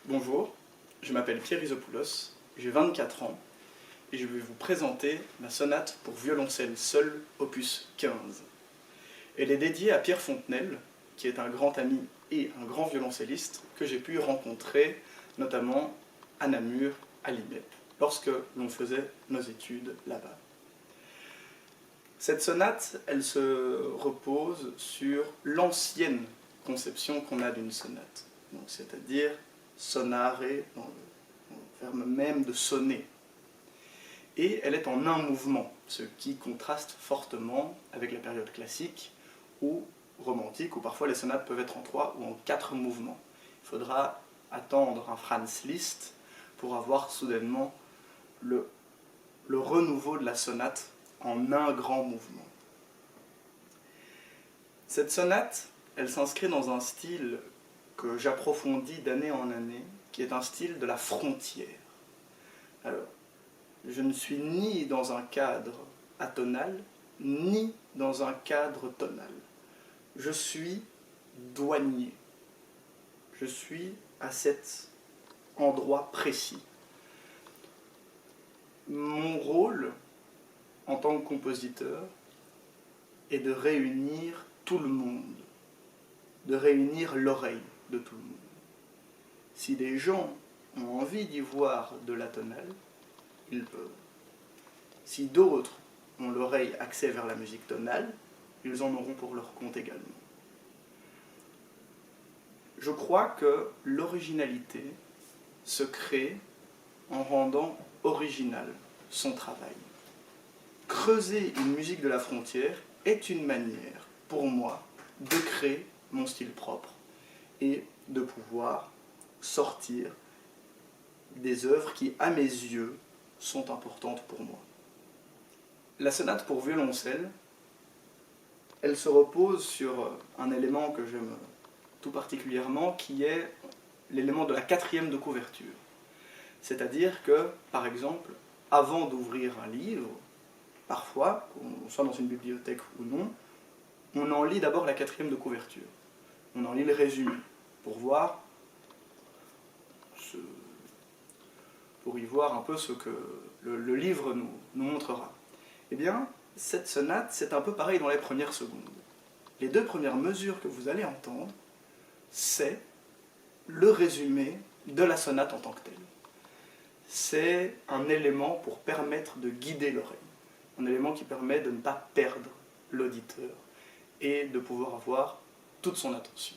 Bonjour, je m'appelle Pierre Isopoulos, j'ai 24 ans et je vais vous présenter ma sonate pour violoncelle seul, opus 15. Elle est dédiée à Pierre Fontenelle, qui est un grand ami et un grand violoncelliste que j'ai pu rencontrer notamment à Namur, à l'INEP, lorsque l'on faisait nos études là-bas. Cette sonate, elle se repose sur l'ancienne conception qu'on a d'une sonate, c'est-à-dire sonare, dans le verbe même de sonner. Et elle est en un mouvement, ce qui contraste fortement avec la période classique ou romantique, où parfois les sonates peuvent être en 3 ou en 4 mouvements. Il faudra attendre un Franz Liszt pour avoir soudainement le renouveau de la sonate en un grand mouvement. Cette sonate, elle s'inscrit dans un style que j'approfondis d'année en année, qui est un style de la frontière. Alors, je ne suis ni dans un cadre atonal, ni dans un cadre tonal. Je suis douanier. Je suis à cet endroit précis. Mon rôle, en tant que compositeur, est de réunir tout le monde, de réunir l'oreille de tout le monde. Si des gens ont envie d'y voir de l'atonal, ils peuvent. Si d'autres ont l'oreille axée vers la musique tonale, ils en auront pour leur compte également. Je crois que l'originalité se crée en rendant original son travail. Creuser une musique de la frontière est une manière, pour moi, de créer mon style propre et de pouvoir sortir des œuvres qui, à mes yeux, sont importantes pour moi. La sonate pour violoncelle, elle se repose sur un élément que j'aime tout particulièrement, qui est l'élément de la 4e de couverture. C'est-à-dire que, par exemple, avant d'ouvrir un livre, parfois, qu'on soit dans une bibliothèque ou non, on en lit d'abord la 4e de couverture. On en lit le résumé, pour y voir un peu ce que le livre nous montrera. Eh bien, cette sonate, c'est un peu pareil dans les premières secondes. Les 2 premières mesures que vous allez entendre, c'est le résumé de la sonate en tant que telle. C'est un élément pour permettre de guider l'oreille, un élément qui permet de ne pas perdre l'auditeur et de pouvoir avoir toute son attention.